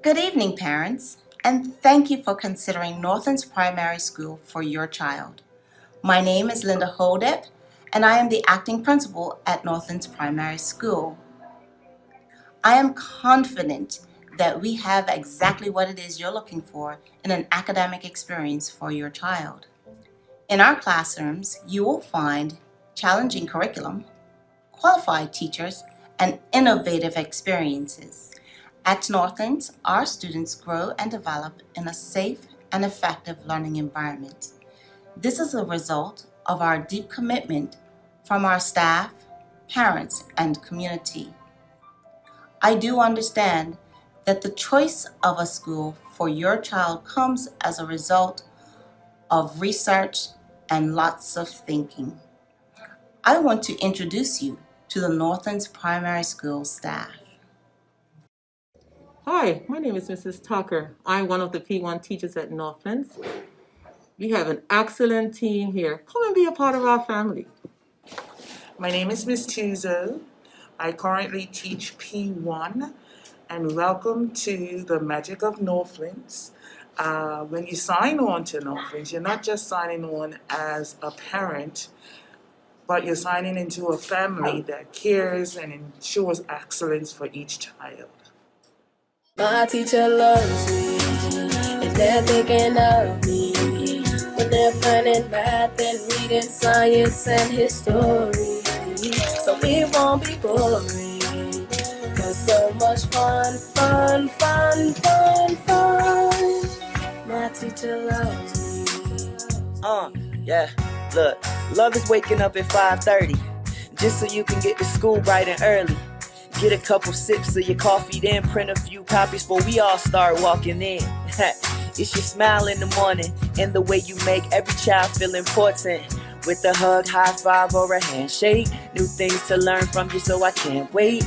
Good evening, parents, and thank you for considering Northlands Primary School for your child. My name is Linda Hodep, and I am the acting principal at Northlands Primary School. I am confident that we have exactly what it is you're looking for in an academic experience for your child. In our classrooms, you will find challenging curriculum, qualified teachers, and innovative experiences. At Northlands, our students grow and develop in a safe and effective learning environment. This is a result of our deep commitment from our staff, parents, and community. I do understand that the choice of a school for your child comes as a result of research and lots of thinking. I want to introduce you to the Northlands Primary School staff. Hi, my name is Mrs. Tucker. I'm one of the P1 teachers at Northlands. We have an excellent team here. Come and be a part of our family. My name is Miss Tuzo. I currently teach P1, and welcome to the magic of Northlands. When you sign on to Northlands, you're not just signing on as a parent, but you're signing into a family that cares and ensures excellence for each child. My teacher loves me, and they're thinking of me when they're planning math and reading science and history. So it won't be boring, cause so much fun. My teacher loves me. Yeah, look, love is waking up at 5:30, just so you can get to school bright and early. Get a couple sips of your coffee, then print a few copies before we all start walking in. It's your smile in the morning and the way you make every child feel important. With a hug, high five, or a handshake. New things to learn from you, so I can't wait.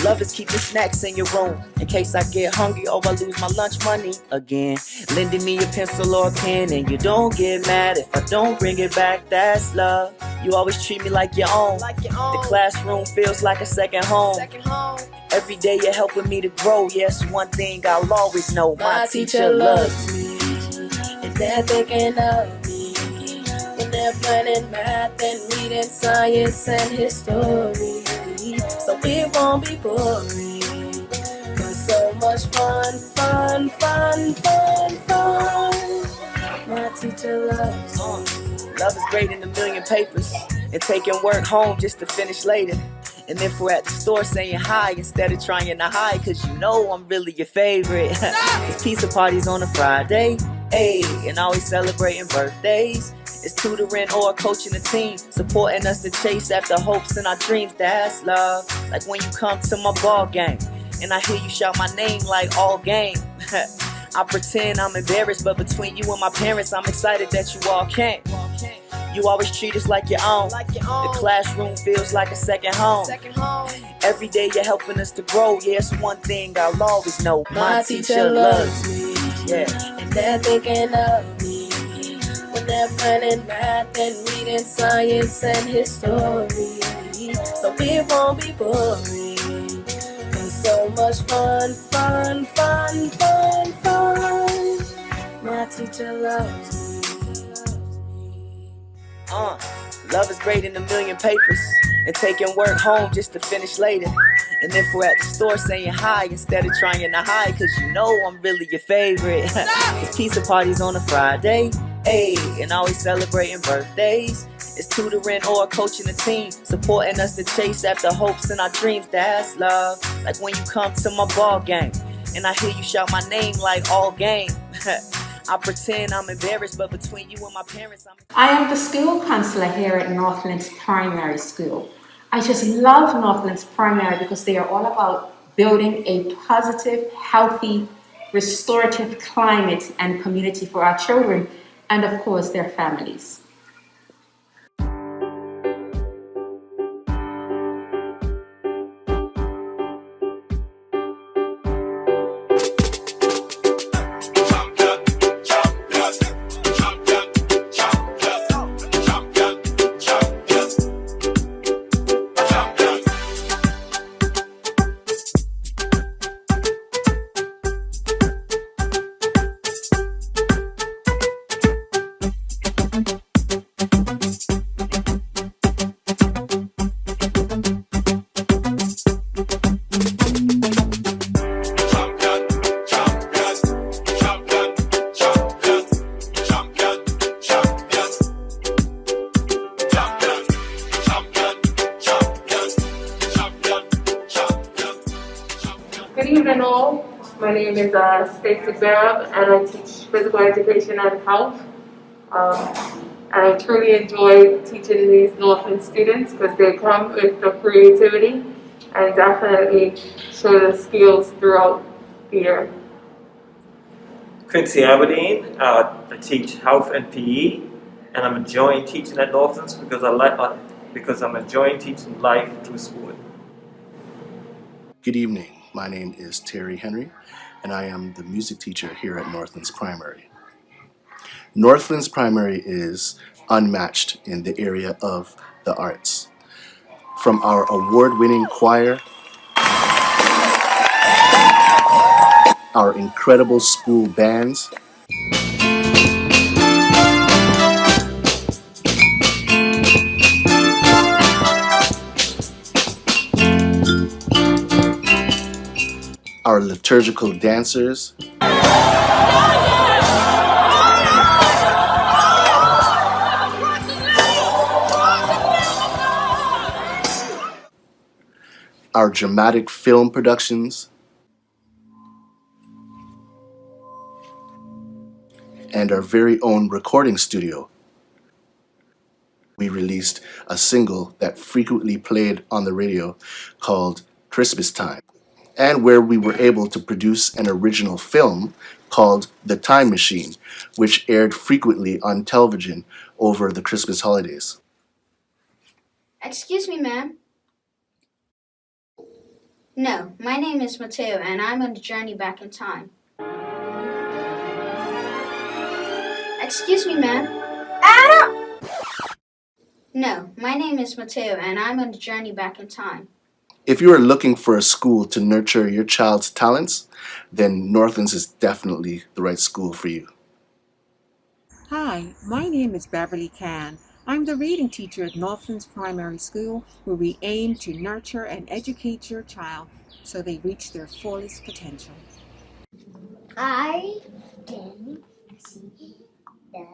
Love is keeping snacks in your room in case I get hungry or I lose my lunch money again. Lending me a pencil or a pen, and you don't get mad if I don't bring it back. That's love. You always treat me like your own. The classroom feels like a second home. Every day you're helping me to grow. Yes, one thing I'll always know. My teacher loves me, and they're thinking of me when they're planning math and reading science and history. So it won't be boring, cause so much fun. My teacher loves me. Love is grading a million papers and taking work home just to finish later. And if we're at the store saying hi instead of trying to hide, cause you know I'm really your favorite. Pizza parties on a Friday, hey, and always celebrating birthdays. It's tutoring or coaching a team, supporting us to chase after hopes and our dreams. That's love. Like when you come to my ball game and I hear you shout my name like all game. I pretend I'm embarrassed, but between you and my parents, I'm excited that you all came. You always treat us like your own. The classroom feels like a second home. Every day you're helping us to grow. Yeah, it's one thing I'll always know. My teacher loves me, yeah. and they're thinking of me when they're planning math and reading science and history. So it won't be boring, cause so much fun. My teacher loves me. Love is grading a million papers and taking work home just to finish later. And if we're at the store saying hi instead of trying to hide, cause you know I'm really your favorite. It's pizza parties on a Friday, hey, and always celebrating birthdays. It's tutoring or coaching a team, supporting us to chase after hopes and our dreams. That's love. Like when you come to my ball game and I hear you shout my name like all game. I pretend I'm embarrassed, but between you and my parents, I am the school counselor here at Northlands Primary School. I just love Northlands Primary because they are all about building a positive, healthy, restorative climate and community for our children and, of course, their families. all, my name is Stacy Barab, and I teach physical education and health. And I truly enjoy teaching these Northland students because they come with the creativity and definitely show the skills throughout the year. Quincy Aberdeen. I teach health and PE, and I'm enjoying teaching at Northlands because I'm enjoying teaching life through sport. Good evening. My name is Terry Henry, and I am the music teacher here at Northlands Primary. Northlands Primary is unmatched in the area of the arts. From our award-winning choir, our incredible school bands, our liturgical dancers, our dramatic film productions, and our very own recording studio. We released a single that frequently played on the radio called Christmas Time, and where we were able to produce an original film called The Time Machine, which aired frequently on television over the Christmas holidays. Excuse me, ma'am. No, my name is Mateo, and I'm on a journey back in time. Excuse me, ma'am. No, my name is Mateo, and I'm on a journey back in time. If you are looking for a school to nurture your child's talents, then Northlands is definitely the right school for you. Hi, my name is Beverly Can. I'm the reading teacher at Northlands Primary School, where we aim to nurture and educate your child so they reach their fullest potential. I can see the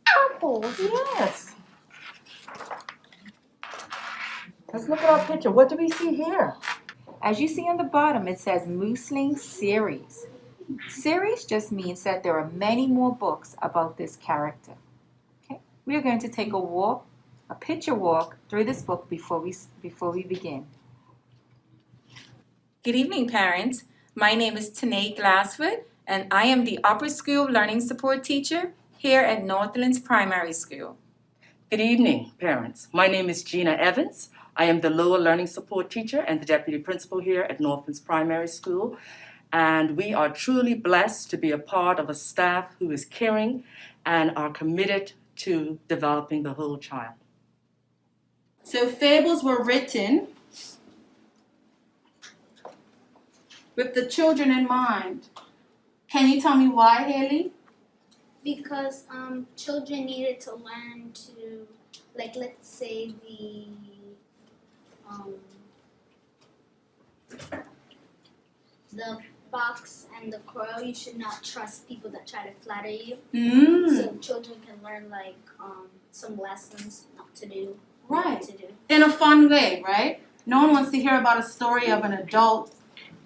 apple. Yes. Let's look at our picture. What do we see here? As you see on the bottom, it says Moosling Series. Series just means that there are many more books about this character. Okay, we are going to take a picture walk through this book before we begin. Good evening, parents. My name is Tanae Glasswood, and I am the Upper School Learning Support Teacher here at Northlands Primary School. Good evening, parents. My name is Gina Evans. I am the Lower Learning Support Teacher and the Deputy Principal here at Northlands Primary School. And we are truly blessed to be a part of a staff who is caring and are committed to developing the whole child. So fables were written with the children in mind. Can you tell me why, Haley? Because children needed to learn to, like, let's say the fox and the crow, you should not trust people that try to flatter you. So children can learn, like, some lessons not to do. Right. What to do. In a fun way, right? No one wants to hear about a story of an adult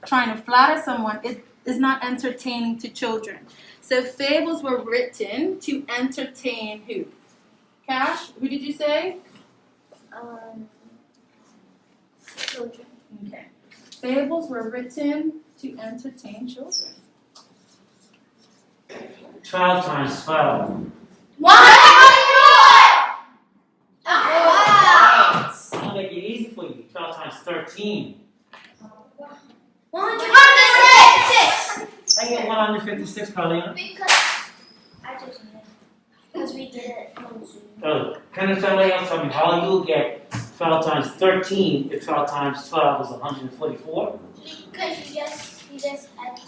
trying to flatter someone. It is not entertaining to children. So fables were written to entertain who? Cash, who did you say? Children. Okay. Fables were written to entertain children. 12 times 12. I'll make it easy for you. 12 times 13. 156. I get 156, Carlina. Because we did it. So, can somebody else tell me how you'll get 12 times 13 if 12 times 12 is 144? Because you just add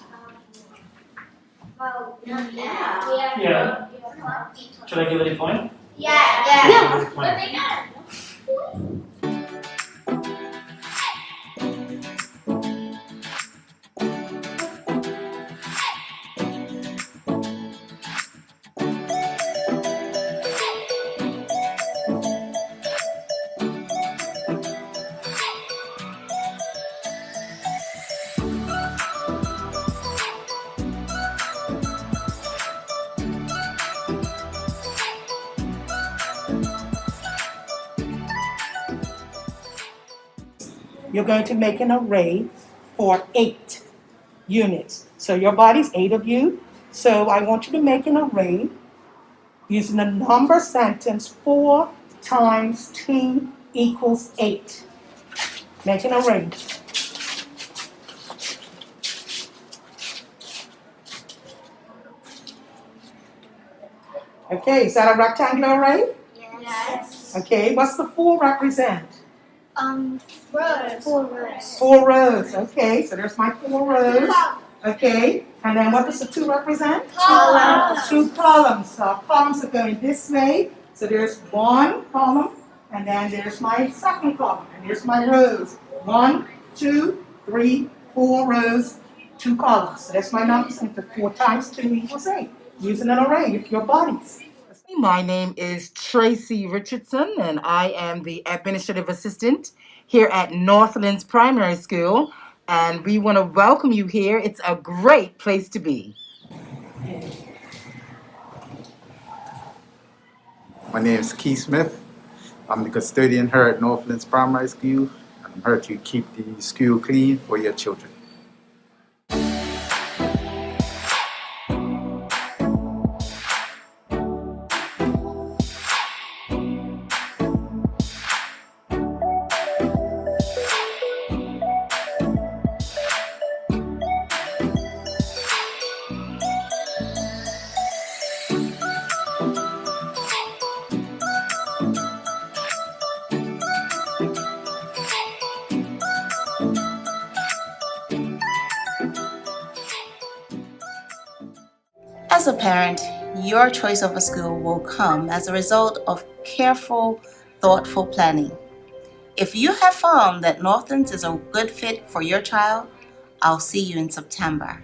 Yeah. Should I give it a point? Yeah. But they got it. you're going to make an array for 8 units. So your body's 8 of you. So I want you to make an array using the number sentence 4 times 2 equals 8. Make an array. Okay, is that a rectangular array? Yes. Okay, what's the 4 represent? Rows. 4 rows. 4 rows. Okay, so there's my 4 rows. Okay, and then what does the 2 represent? Columns. 2 columns. So columns are going this way. So there's 1 column, and then there's my second column, and here's my rows. 1, 2, 3, 4 rows, 2 columns. So that's my number center. 4 times 2 equals 8. Using an array of your bodies. My name is Tracy Richardson, and I am the administrative assistant here at Northlands Primary School, and we want to welcome you here. It's a great place to be. My name is Keith Smith. I'm the custodian here at Northlands Primary School, and I'm here to keep the school clean for your children. As a parent, your choice of a school will come as a result of careful, thoughtful planning. If you have found that Northlands is a good fit for your child, I'll see you in September.